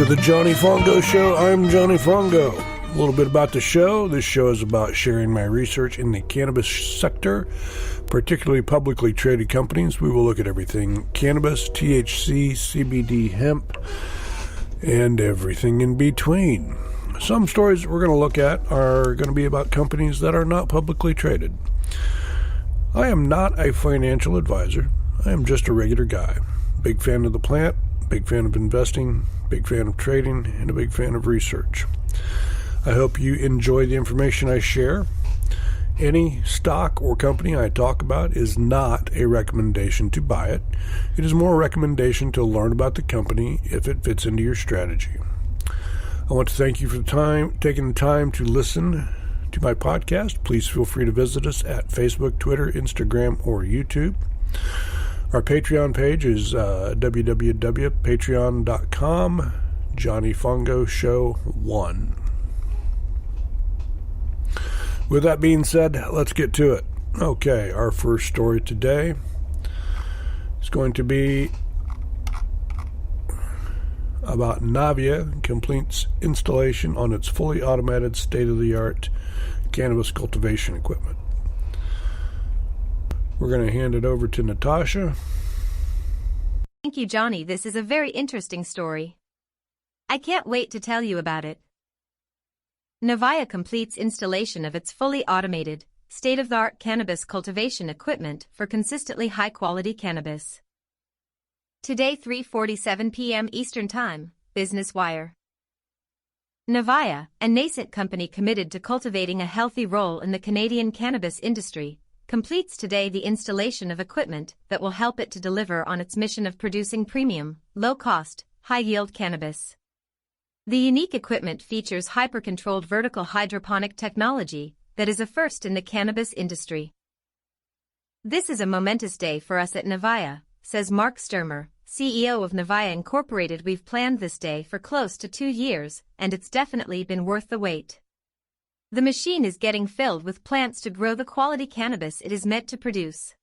to the Johnny Fongo Show. I'm Johnny Fongo. A little bit about the show. This show is about sharing my research in the cannabis sector, particularly publicly traded companies. We will look at everything cannabis, THC, CBD, hemp, and everything in between. Some stories we're going to look at are going to be about companies that are not publicly traded. I am not a financial advisor. I am just a regular guy. Big fan of the plant, big fan of investing, big fan of trading, and a big fan of research. I hope you enjoy the information I share. Any stock or company I talk about is not a recommendation to buy it. It is more a recommendation to learn about the company if it fits into your strategy. I want to thank you for taking the time to listen to my podcast. Please feel free to visit us at Facebook, Twitter, Instagram, or YouTube. Our Patreon page is www.patreon.com, Johnny Fongo Show 1. With that being said, let's get to it. Okay, our first story today is going to be about Navia completes installation on its fully automated state-of-the-art cannabis cultivation equipment. We're going to hand it over to Natasha. Thank you, Johnny. This is a very interesting story. I can't wait to tell you about it. Navia completes installation of its fully automated, state-of-the-art cannabis cultivation equipment for consistently high-quality cannabis. Today, 3:47 p.m. Eastern Time, Business Wire. Navia, a nascent company committed to cultivating a healthy role in the Canadian cannabis industry, completes today the installation of equipment that will help it to deliver on its mission of producing premium, low-cost, high-yield cannabis. The unique equipment features hyper-controlled vertical hydroponic technology that is a first in the cannabis industry. This is a momentous day for us at Navia, says Mark Sturmer, CEO of Navia Incorporated. We've planned this day for close to 2 years, and it's definitely been worth the wait. The machine is getting filled with plants to grow the quality cannabis it is meant to produce.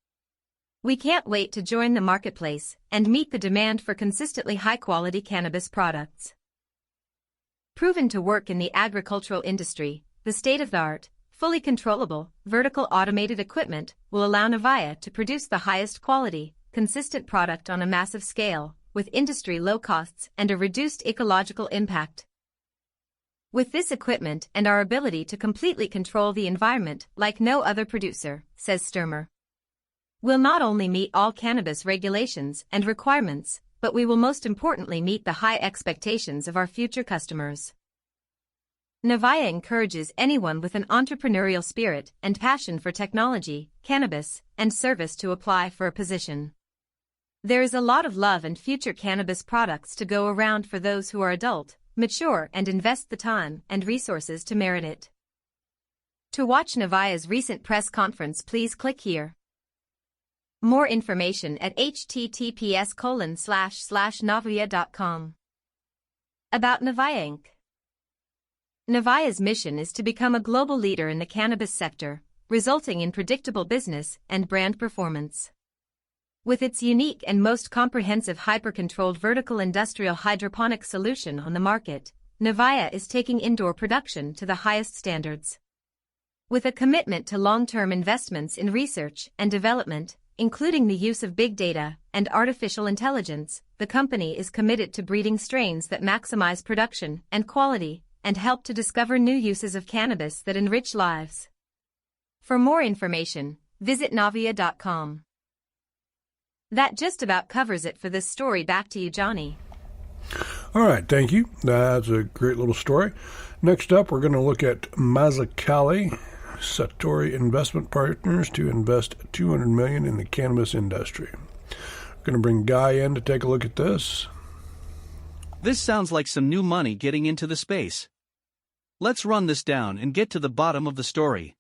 We can't wait to join the marketplace and meet the demand for consistently high-quality cannabis products. Proven to work in the agricultural industry, the state-of-the-art, fully controllable, vertical automated equipment will allow Navia to produce the highest quality, consistent product on a massive scale, with industry-low costs and a reduced ecological impact. With this equipment and our ability to completely control the environment like no other producer, says Sturmer, we'll not only meet all cannabis regulations and requirements, but we will most importantly meet the high expectations of our future customers. Navia encourages anyone with an entrepreneurial spirit and passion for technology, cannabis, and service to apply for a position. There is a lot of love and future cannabis products to go around for those who are adult, mature, and invest the time and resources to merit it. To watch Navia's recent press conference, please click here. More information at https://navia.com. About Navia Inc. Navia's mission is to become a global leader in the cannabis sector, resulting in predictable business and brand performance. With its unique and most comprehensive hyper-controlled vertical industrial hydroponic solution on the market, Navia is taking indoor production to the highest standards. With a commitment to long-term investments in research and development, including the use of big data and artificial intelligence, the company is committed to breeding strains that maximize production and quality and help to discover new uses of cannabis that enrich lives. For more information, visit navia.com. That just about covers it for this story. Back to you, Johnny. All right, thank you. That's a great little story. Next up, we're going to look at Mazzucchelli Sartori Investment Partners to invest $200 million in the cannabis industry. We're going to bring Guy in to take a look at this. This sounds like some new money getting into the space. Let's run this down and get to the bottom of the story.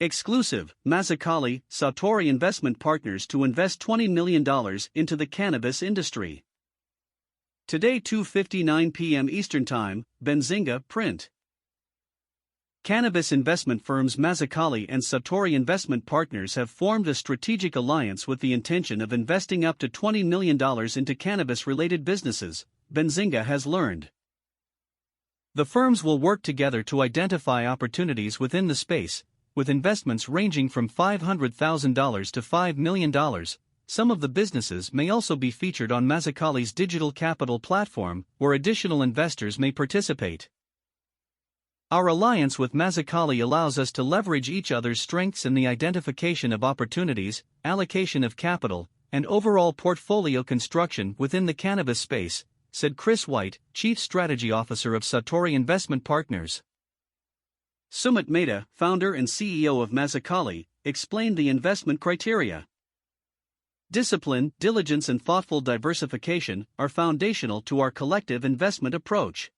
Exclusive, Mazzucchelli Sartori Investment Partners to invest $20 million into the cannabis industry. Today, 2:59 p.m. Eastern Time, Benzinga Print. Cannabis investment firms Mazzucchelli and Sartori Investment Partners have formed a strategic alliance with the intention of investing up to $20 million into cannabis-related businesses, Benzinga has learned. The firms will work together to identify opportunities within the space, with investments ranging from $500,000 to $5 million. Some of the businesses may also be featured on Mazzuccali's digital capital platform, where additional investors may participate. Our alliance with Mazzuccali allows us to leverage each other's strengths in the identification of opportunities, allocation of capital, and overall portfolio construction within the cannabis space, said Chris White, Chief Strategy Officer of Satori Investment Partners. Sumit Mehta, founder and CEO of Mazzuccali, explained the investment criteria. Discipline, diligence, and thoughtful diversification are foundational to our collective investment approach.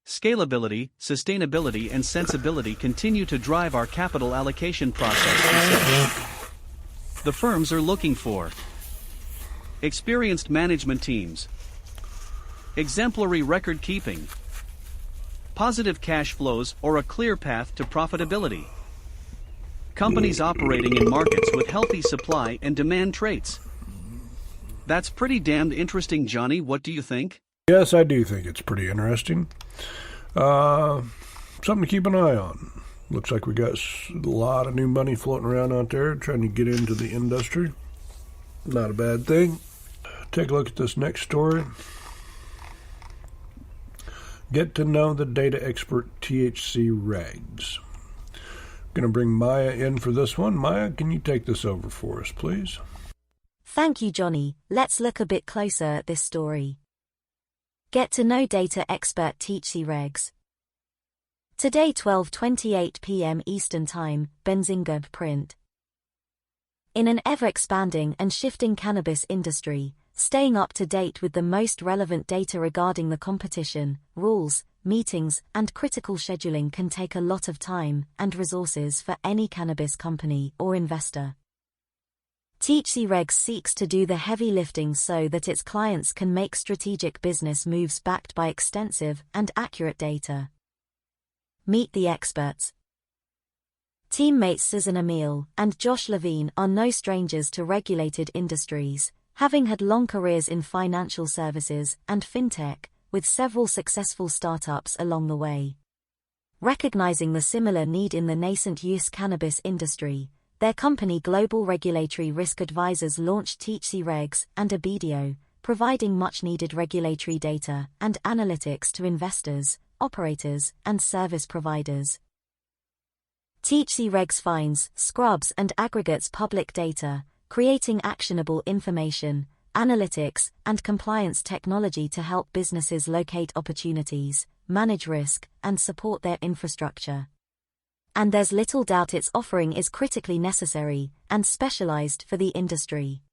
Scalability, sustainability, and sensibility continue to drive our capital allocation process. The firms are looking for experienced management teams, exemplary record keeping, positive cash flows, or a clear path to profitability. Companies operating in markets with healthy supply and demand traits. That's pretty damned interesting, Johnny. What do you think? Yes, I do think it's pretty interesting. Something to keep an eye on. Looks like we got a lot of new money floating around out there trying to get into the industry. Not a bad thing. Take a look at this next story. Get to know the data expert THC regs. Going to bring Maya in for this one. Maya, can you take this over for us, please? Thank you, Johnny. Let's look a bit closer at this story. Get to know data expert THC regs. Today, 12:28 p.m. Eastern Time, Benzinga print. In an ever-expanding and shifting cannabis industry, staying up to date with the most relevant data regarding the competition, rules, meetings, and critical scheduling can take a lot of time and resources for any cannabis company or investor. THC Regs seeks to do the heavy lifting so that its clients can make strategic business moves backed by extensive and accurate data. Meet the experts. Teammates Susan Emile and Josh Levine are no strangers to regulated industries, having had long careers in financial services and fintech, with several successful startups along the way. Recognizing the similar need in the nascent use cannabis industry, their company Global Regulatory Risk Advisors launched THC Regs and a BDO, providing much-needed regulatory data and analytics to investors, operators, and service providers. THC Regs finds, scrubs, and aggregates public data, creating actionable information, analytics, and compliance technology to help businesses locate opportunities, manage risk, and support their infrastructure. And there's little doubt its offering is critically necessary and specialized for the industry.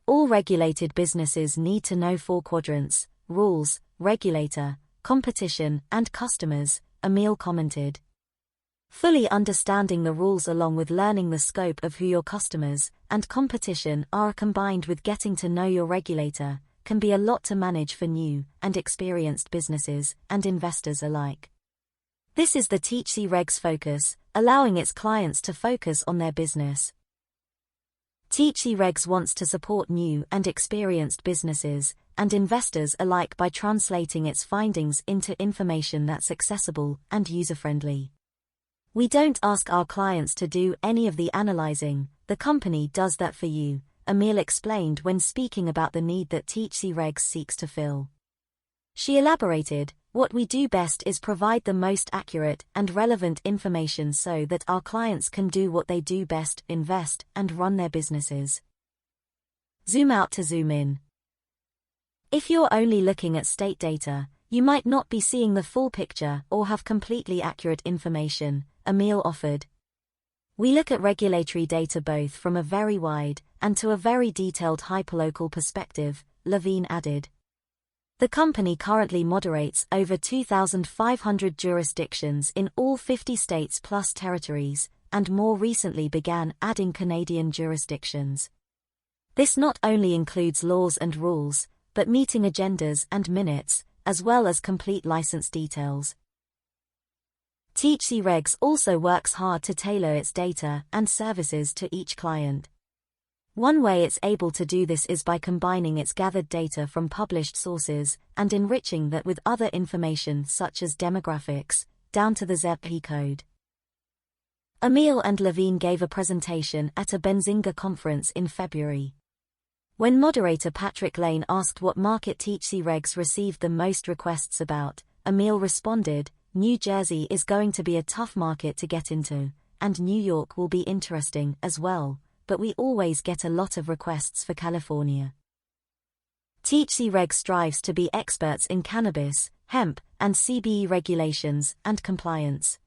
All regulated businesses need to know 4 quadrants: rules, regulator, competition, and customers, Emile commented. Fully understanding the rules along with learning the scope of who your customers and competition are combined with getting to know your regulator can be a lot to manage for new and experienced businesses and investors alike. This is the THC Regs focus, allowing its clients to focus on their business. THC Regs wants to support new and experienced businesses and investors alike by translating its findings into information that's accessible and user-friendly. We don't ask our clients to do any of the analyzing, the company does that for you, Emile explained when speaking about the need that THC Regs seeks to fill. She elaborated, what we do best is provide the most accurate and relevant information so that our clients can do what they do best, invest and run their businesses. Zoom out to zoom in. If you're only looking at state data, you might not be seeing the full picture or have completely accurate information, Emile offered. We look at regulatory data both from a very wide and to a very detailed hyperlocal perspective, Levine added. The company currently moderates over 2,500 jurisdictions in all 50 states plus territories, and more recently began adding Canadian jurisdictions. This not only includes laws and rules, but meeting agendas and minutes, as well as complete license details. THC Regs also works hard to tailor its data and services to each client. One way it's able to do this is by combining its gathered data from published sources and enriching that with other information such as demographics, down to the ZIP code. Emil and Levine gave a presentation at a Benzinga conference in February. When moderator Patrick Lane asked what market THC regs received the most requests about, Emil responded, "New Jersey is going to be a tough market to get into, and New York will be interesting as well, but we always get a lot of requests for California." THC Reg strives to be experts in cannabis, hemp, and CBE regulations and compliance.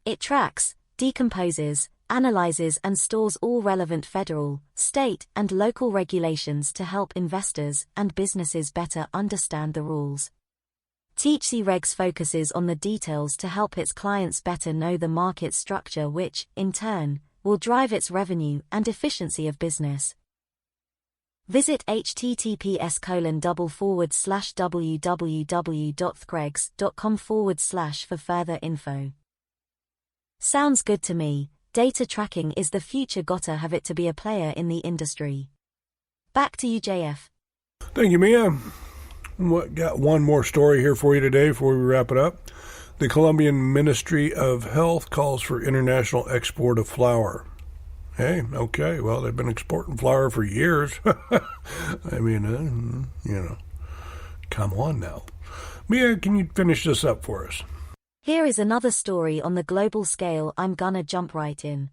It tracks, decomposes, analyzes and stores all relevant federal, state, and local regulations to help investors and businesses better understand the rules. THC Regs focuses on the details to help its clients better know the market structure which, in turn, will drive its revenue and efficiency of business. Visit https://www.thregs.com/ for further info. Sounds good to me. Data tracking is the future. Gotta have it to be a player in the industry. Back to you, JF. Thank you, Mia. Got one more story here for you today before we wrap it up. The Colombian Ministry of Health calls for international export of flower. Hey, okay, well, they've been exporting flower for years. I mean, come on now. Mia, can you finish this up for us? Here is another story on the global scale. I'm gonna jump right in.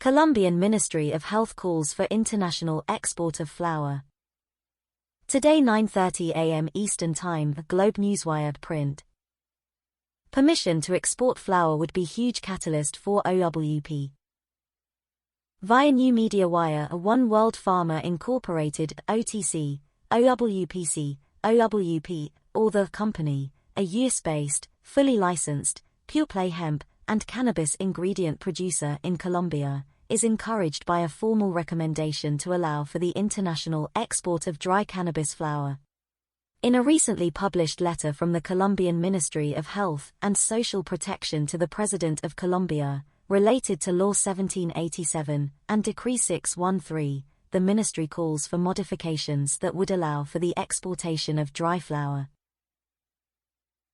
Colombian Ministry of Health calls for international export of flower. Today 9:30 a.m. Eastern Time, Globe Newswire print. Permission to export flower would be huge catalyst for OWP. Via New Media Wire, One World Pharma Incorporated, OTC, OWP, or the company, a US-based, fully licensed, pure-play hemp and cannabis ingredient producer in Colombia, is encouraged by a formal recommendation to allow for the international export of dry cannabis flower. In a recently published letter from the Colombian Ministry of Health and Social Protection to the President of Colombia, related to Law 1787 and Decree 613, the ministry calls for modifications that would allow for the exportation of dry flower.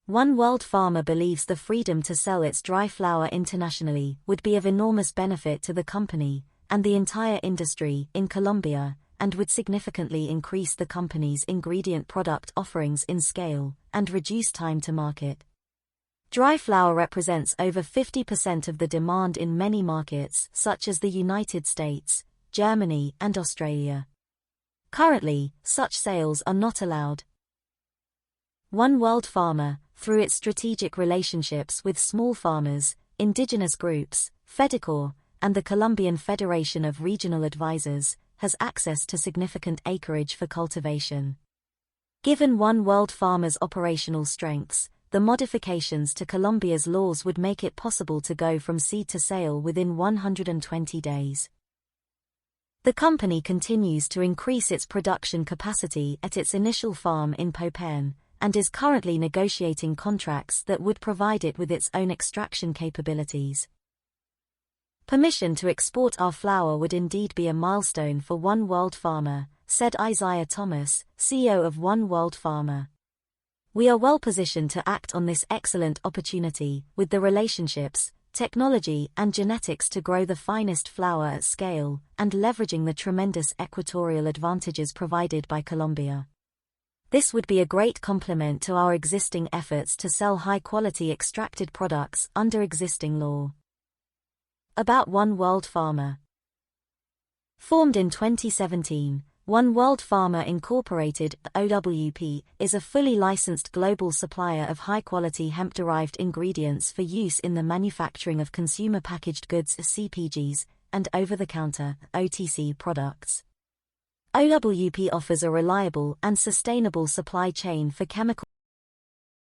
One World Pharma believes the freedom to sell its dry flower internationally would be of enormous benefit to the company and the entire industry in Colombia, and would significantly increase the company's ingredient product offerings in scale and reduce time to market. Dry flower represents over 50% of the demand in many markets such as the United States, Germany, and Australia. Currently, such sales are not allowed. One World Pharma, through its strategic relationships with small farmers, indigenous groups, FEDECOR, and the Colombian Federation of Regional Advisors, has access to significant acreage for cultivation. Given One World Pharma's operational strengths, the modifications to Colombia's laws would make it possible to go from seed to sale within 120 days. The company continues to increase its production capacity at its initial farm in Popayán, and is currently negotiating contracts that would provide it with its own extraction capabilities. Permission to export our flower would indeed be a milestone for One World Pharma, said Isaiah Thomas, CEO of One World Pharma. We are well positioned to act on this excellent opportunity with the relationships, technology, and genetics to grow the finest flower at scale, and leveraging the tremendous equatorial advantages provided by Colombia. This would be a great complement to our existing efforts to sell high-quality extracted products under existing law. About One World Pharma. Formed in 2017, One World Pharma Incorporated, OWP, is a fully licensed global supplier of high-quality hemp-derived ingredients for use in the manufacturing of consumer packaged goods (CPGs) and over-the-counter (OTC) products. OWP offers a reliable and sustainable supply chain for chemical